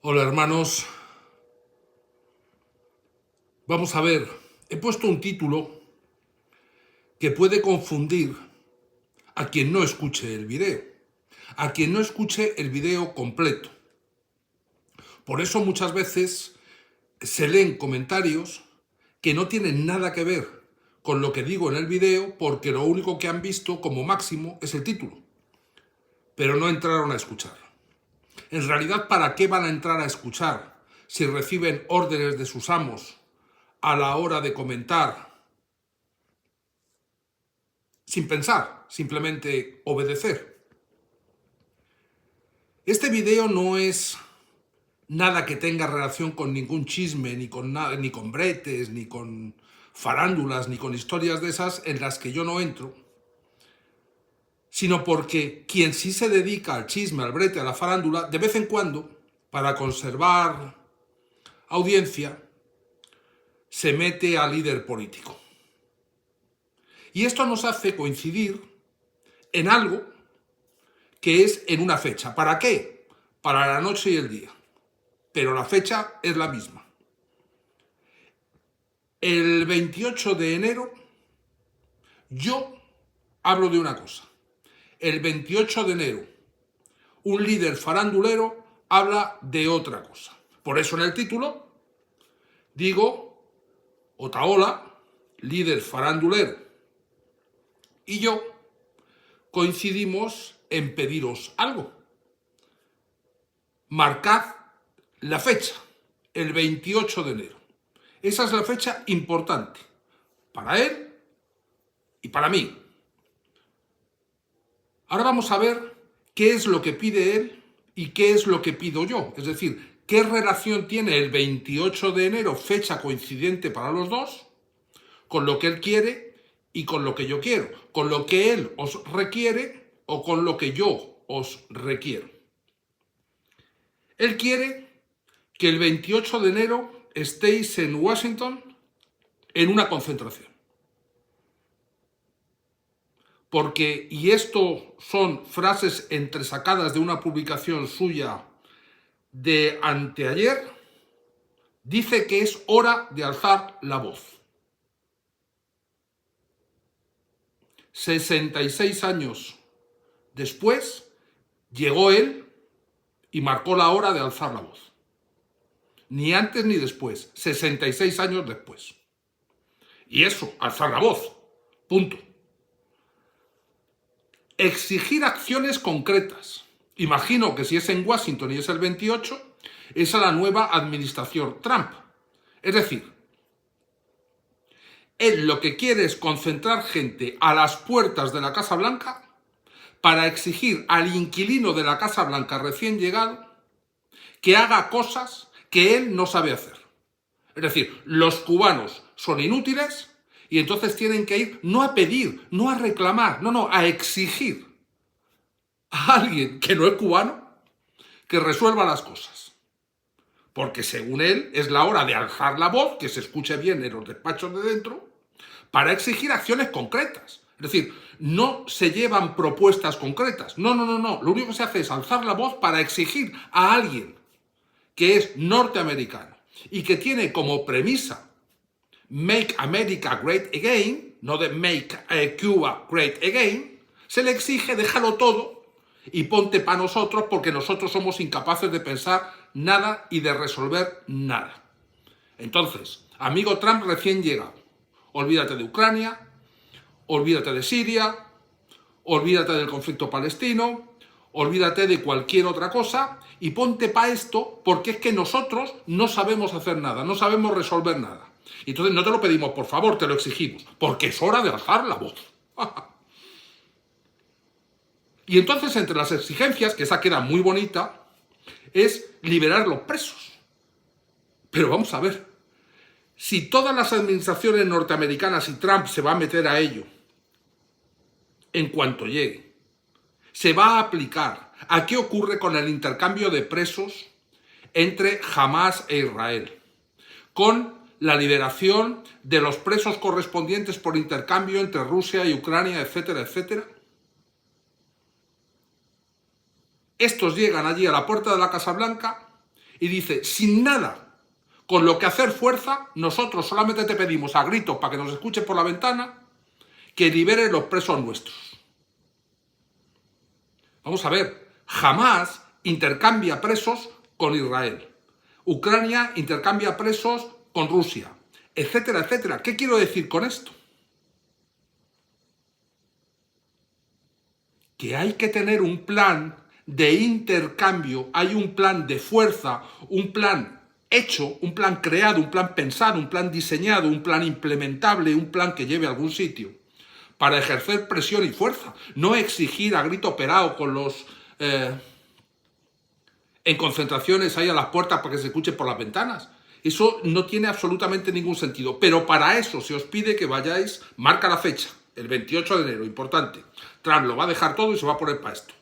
Hola hermanos, vamos a ver, he puesto un título que puede confundir a quien no escuche el video, a quien no escuche el video completo. Por eso muchas veces se leen comentarios que no tienen nada que ver con lo que digo en el video porque lo único que han visto como máximo es el título, pero no entraron a escuchar. En realidad, ¿para qué van a entrar a escuchar si reciben órdenes de sus amos a la hora de comentar sin pensar, simplemente obedecer? Este video no es nada que tenga relación con ningún chisme, ni con nada, ni con bretes, ni con farándulas, ni con historias de esas en las que yo no entro, sino porque quien sí se dedica al chisme, al brete, a la farándula, de vez en cuando, para conservar audiencia, se mete a líder político. Y esto nos hace coincidir en algo que es en una fecha. ¿Para qué? Para la noche y el día. Pero la fecha es la misma. El 28 de enero yo hablo de una cosa. El 28 de enero un líder farandulero habla de otra cosa. Por eso en el título digo Otaola, líder farandulero, y yo coincidimos en pediros algo. Marcad la fecha, el 28 de enero. Esa es la fecha importante para él y para mí. Ahora vamos a ver qué es lo que pide él y qué es lo que pido yo. Es decir, qué relación tiene el 28 de enero, fecha coincidente para los dos, con lo que él quiere y con lo que yo quiero, con lo que él os requiere o con lo que yo os requiero. Él quiere que el 28 de enero estéis en Washington en una concentración. Porque, y esto son frases entresacadas de una publicación suya de anteayer, dice que es hora de alzar la voz. 66 años después, llegó él y marcó la hora de alzar la voz. Ni antes ni después, 66 años después. Y eso, alzar la voz, punto. Exigir acciones concretas. Imagino que si es en Washington y es el 28, es a la nueva administración Trump. Es decir, él lo que quiere es concentrar gente a las puertas de la Casa Blanca para exigir al inquilino de la Casa Blanca recién llegado que haga cosas que él no sabe hacer. Es decir, los cubanos son inútiles y entonces tienen que ir no a pedir, no a reclamar, no, a exigir a alguien que no es cubano que resuelva las cosas. Porque según él es la hora de alzar la voz, que se escuche bien en los despachos de dentro, para exigir acciones concretas. Es decir, no se llevan propuestas concretas. No. Lo único que se hace es alzar la voz para exigir a alguien que es norteamericano y que tiene como premisa Make America Great Again, no de Make Cuba Great Again, se le exige déjalo todo y ponte para nosotros porque nosotros somos incapaces de pensar nada y de resolver nada. Entonces, amigo Trump recién llegado, olvídate de Ucrania, olvídate de Siria, olvídate del conflicto palestino, olvídate de cualquier otra cosa y ponte para esto porque es que nosotros no sabemos hacer nada, no sabemos resolver nada. Y entonces no te lo pedimos por favor, te lo exigimos, porque es hora de alzar la voz. Y entonces entre las exigencias, que esa queda muy bonita, es liberar los presos. Pero vamos a ver, si todas las administraciones norteamericanas y Trump se va a meter a ello en cuanto llegue, se va a aplicar a qué ocurre con el intercambio de presos entre Hamás e Israel, con la liberación de los presos correspondientes por intercambio entre Rusia y Ucrania, etcétera, etcétera. Estos llegan allí a la puerta de la Casa Blanca y dice, sin nada con lo que hacer fuerza, nosotros solamente te pedimos a gritos para que nos escuchen por la ventana que liberes los presos nuestros. Vamos a ver, jamás intercambia presos con Israel. Ucrania intercambia presos con Rusia, etcétera, etcétera. ¿Qué quiero decir con esto? Que hay que tener un plan de intercambio, hay un plan de fuerza, un plan hecho, un plan creado, un plan pensado, un plan diseñado, un plan implementable, un plan que lleve a algún sitio, para ejercer presión y fuerza. No exigir a grito pelado con los... en concentraciones ahí a las puertas para que se escuche por las ventanas. Eso no tiene absolutamente ningún sentido. Pero para eso se os pide que vayáis, marca la fecha, el 28 de enero, importante. Trump lo va a dejar todo y se va a poner para esto.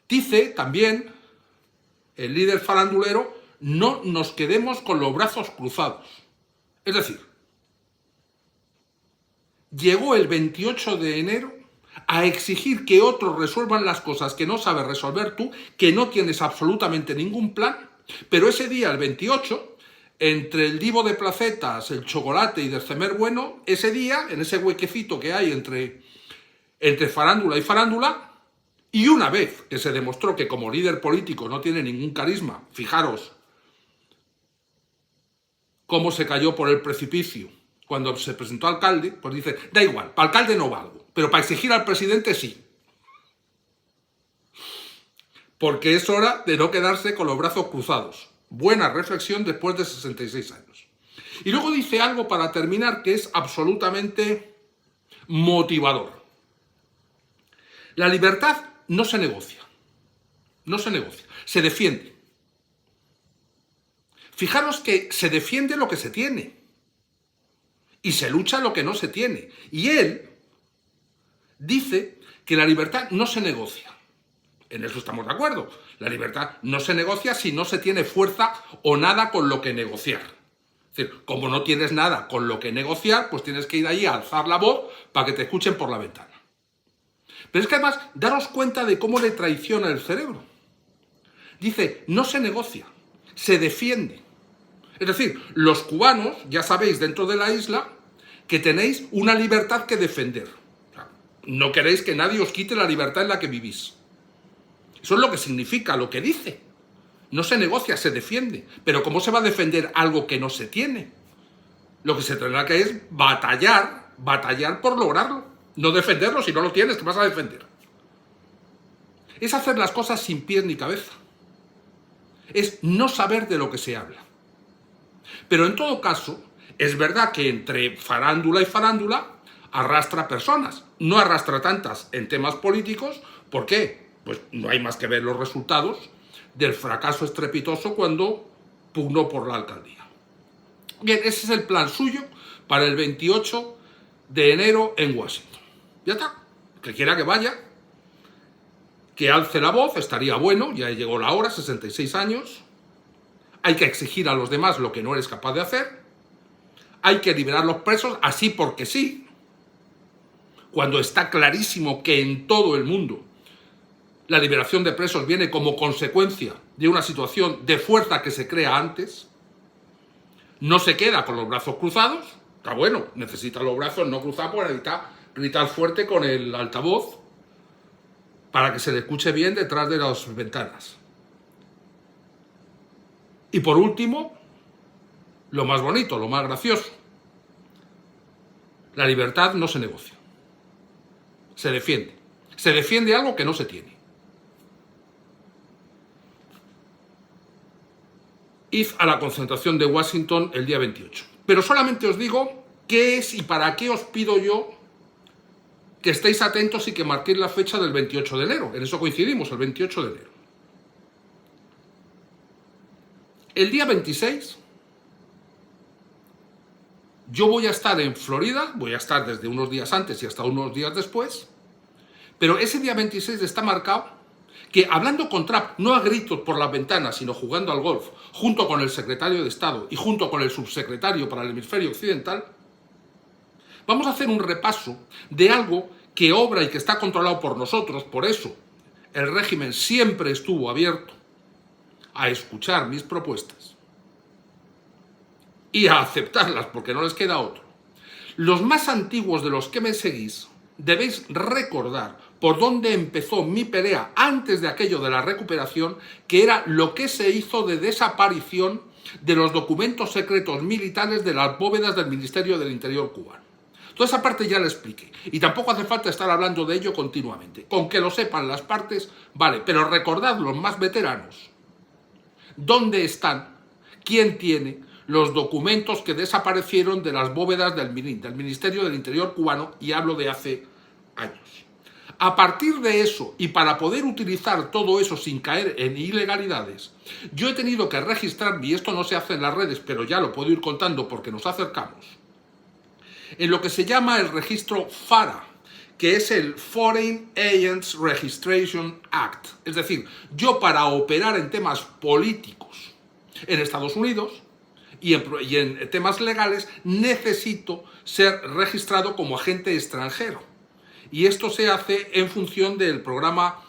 Dice también el líder farandulero, no nos quedemos con los brazos cruzados. Es decir, llegó el 28 de enero a exigir que otros resuelvan las cosas que no sabes resolver tú, que no tienes absolutamente ningún plan, pero ese día, el 28, entre el divo de placetas, el chocolate y del cemer bueno, ese día, en ese huequecito que hay entre farándula y farándula, y una vez que se demostró que como líder político no tiene ningún carisma, fijaros cómo se cayó por el precipicio cuando se presentó alcalde, pues dice, da igual, para alcalde no valgo, pero para exigir al presidente sí. Porque es hora de no quedarse con los brazos cruzados. Buena reflexión después de 66 años. Y luego dice algo para terminar que es absolutamente motivador. La libertad no se negocia. No se negocia. Se defiende. Fijaros que se defiende lo que se tiene. Y se lucha lo que no se tiene. Y él dice que la libertad no se negocia. En eso estamos de acuerdo. La libertad no se negocia si no se tiene fuerza o nada con lo que negociar. Es decir, como no tienes nada con lo que negociar, pues tienes que ir ahí a alzar la voz para que te escuchen por la ventana. Pero es que además, daros cuenta de cómo le traiciona el cerebro. Dice, no se negocia, se defiende. Es decir, los cubanos, ya sabéis, dentro de la isla, que tenéis una libertad que defender. O sea, no queréis que nadie os quite la libertad en la que vivís. Eso es lo que significa, lo que dice. No se negocia, se defiende. Pero ¿cómo se va a defender algo que no se tiene? Lo que se tendrá que es batallar por lograrlo. No defenderlo, si no lo tienes, ¿qué vas a defender? Es hacer las cosas sin pies ni cabeza. Es no saber de lo que se habla. Pero en todo caso, es verdad que entre farándula y farándula arrastra personas. No arrastra tantas en temas políticos. ¿Por qué? Pues no hay más que ver los resultados del fracaso estrepitoso cuando pugnó por la alcaldía. Bien, ese es el plan suyo para el 28 de enero en Washington. Ya está. Que quiera que vaya, que alce la voz, estaría bueno, ya llegó la hora, 66 años. Hay que exigir a los demás lo que no eres capaz de hacer. Hay que liberar los presos, así porque sí, cuando está clarísimo que en todo el mundo la liberación de presos viene como consecuencia de una situación de fuerza que se crea antes. No se queda con los brazos cruzados. Está bueno, necesita los brazos no cruzados para evitar gritar fuerte con el altavoz para que se le escuche bien detrás de las ventanas. Y por último, lo más bonito, lo más gracioso. La libertad no se negocia. Se defiende. Se defiende algo que no se tiene. Id a la concentración de Washington el día 28. Pero solamente os digo qué es y para qué os pido yo que estéis atentos y que marquéis la fecha del 28 de enero. En eso coincidimos, el 28 de enero. El día 26 yo voy a estar en Florida, voy a estar desde unos días antes y hasta unos días después, pero ese día 26 está marcado que hablando con Trump, no a gritos por las ventanas, sino jugando al golf, junto con el secretario de Estado y junto con el subsecretario para el hemisferio occidental, vamos a hacer un repaso de algo que obra y que está controlado por nosotros. Por eso el régimen siempre estuvo abierto a escuchar mis propuestas y a aceptarlas porque no les queda otro, los más antiguos de los que me seguís debéis recordar por dónde empezó mi pelea antes de aquello de la recuperación, que era lo que se hizo de desaparición de los documentos secretos militares de las bóvedas del Ministerio del Interior cubano. Toda esa parte ya la expliqué y tampoco hace falta estar hablando de ello continuamente. Con que lo sepan las partes, vale, pero recordad los más veteranos dónde están, quién tiene los documentos que desaparecieron de las bóvedas del MININ, del Ministerio del Interior cubano, y hablo de hace años. A partir de eso, y para poder utilizar todo eso sin caer en ilegalidades, yo he tenido que registrarme, y esto no se hace en las redes, pero ya lo puedo ir contando porque nos acercamos, en lo que se llama el registro FARA, que es el Foreign Agents Registration Act. Es decir, yo para operar en temas políticos en Estados Unidos y en temas legales necesito ser registrado como agente extranjero. Y esto se hace en función del programa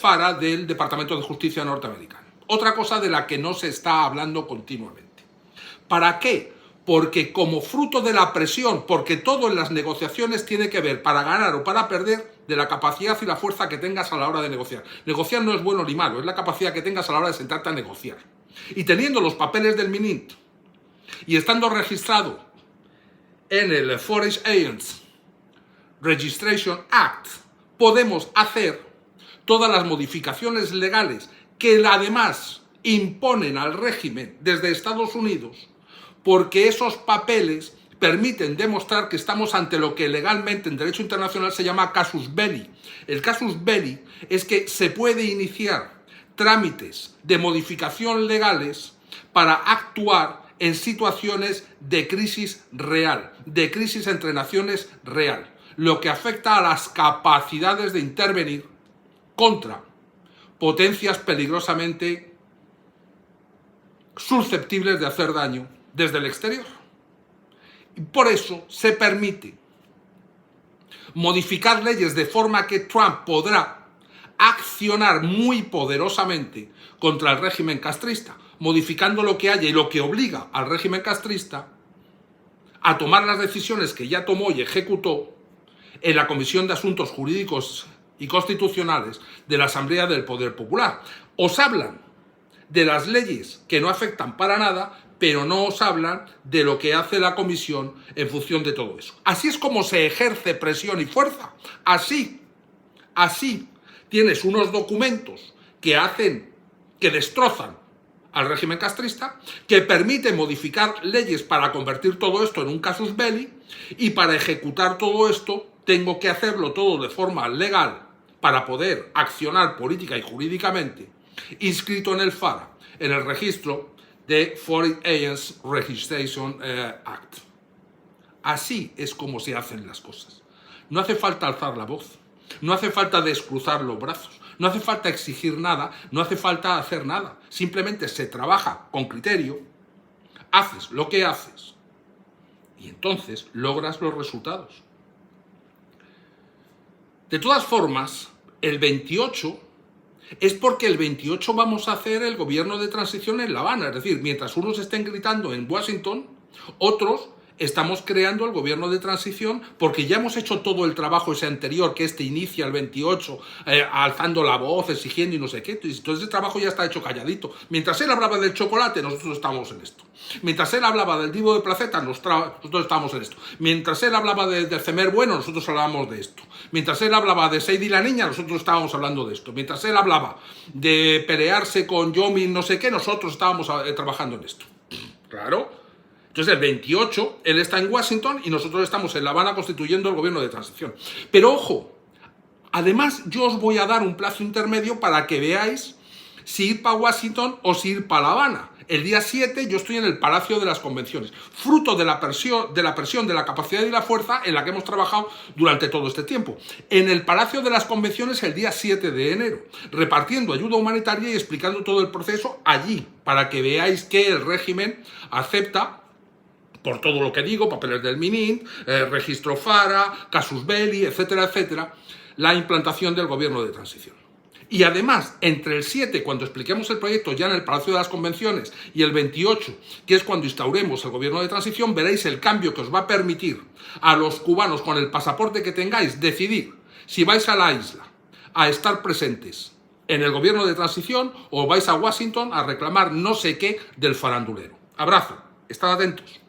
FARA del Departamento de Justicia norteamericano. Otra cosa de la que no se está hablando continuamente. ¿Para qué? Porque como fruto de la presión, porque todo en las negociaciones tiene que ver, para ganar o para perder, de la capacidad y la fuerza que tengas a la hora de negociar. Negociar no es bueno ni malo, es la capacidad que tengas a la hora de sentarte a negociar. Y teniendo los papeles del MININT y estando registrado en el Foreign Agents Registration Act, podemos hacer todas las modificaciones legales que además imponen al régimen desde Estados Unidos, porque esos papeles permiten demostrar que estamos ante lo que legalmente en derecho internacional se llama casus belli. El casus belli es que se puede iniciar trámites de modificación legales para actuar en situaciones de crisis real, de crisis entre naciones real, lo que afecta a las capacidades de intervenir contra potencias peligrosamente susceptibles de hacer daño desde el exterior. Y por eso se permite modificar leyes de forma que Trump podrá accionar muy poderosamente contra el régimen castrista, modificando lo que haya y lo que obliga al régimen castrista a tomar las decisiones que ya tomó y ejecutó en la Comisión de Asuntos Jurídicos y Constitucionales de la Asamblea del Poder Popular. Os hablan de las leyes que no afectan para nada, pero no os hablan de lo que hace la comisión en función de todo eso. Así es como se ejerce presión y fuerza. Así tienes unos documentos que destrozan al régimen castrista, que permiten modificar leyes para convertir todo esto en un casus belli, y para ejecutar todo esto tengo que hacerlo todo de forma legal para poder accionar política y jurídicamente, inscrito en el FARA, en el registro de Foreign Agents Registration Act. Así es como se hacen las cosas. No hace falta alzar la voz, no hace falta descruzar los brazos, no hace falta exigir nada, no hace falta hacer nada. Simplemente se trabaja con criterio, haces lo que haces y entonces logras los resultados. De todas formas, el 28 es porque el 28 vamos a hacer el gobierno de transición en La Habana. Es decir, mientras unos estén gritando en Washington, otros estamos creando el gobierno de transición porque ya hemos hecho todo el trabajo ese anterior, que inicia el 28, alzando la voz, exigiendo y no sé qué. Entonces ese trabajo ya está hecho calladito. Mientras él hablaba del chocolate, nosotros estábamos en esto. Mientras él hablaba del divo de placeta, nosotros estábamos en esto. Mientras él hablaba del cemer bueno, nosotros hablábamos de esto. Mientras él hablaba de Sadie la niña, nosotros estábamos hablando de esto. Mientras él hablaba de pelearse con Yomi no sé qué, nosotros estábamos trabajando en esto. Claro. Entonces el 28 él está en Washington y nosotros estamos en La Habana constituyendo el gobierno de transición. Pero ojo, además yo os voy a dar un plazo intermedio para que veáis si ir para Washington o si ir para La Habana. El día 7 yo estoy en el Palacio de las Convenciones, fruto de la presión, de la capacidad y la fuerza en la que hemos trabajado durante todo este tiempo. En el Palacio de las Convenciones el día 7 de enero, repartiendo ayuda humanitaria y explicando todo el proceso allí, para que veáis que el régimen acepta, por todo lo que digo, papeles del MININT, registro FARA, casus belli, etcétera, etcétera, la implantación del gobierno de transición. Y además, entre el 7, cuando expliquemos el proyecto ya en el Palacio de las Convenciones, y el 28, que es cuando instauremos el gobierno de transición, veréis el cambio que os va a permitir a los cubanos, con el pasaporte que tengáis, decidir si vais a la isla a estar presentes en el gobierno de transición o vais a Washington a reclamar no sé qué del farandulero. Abrazo, estad atentos.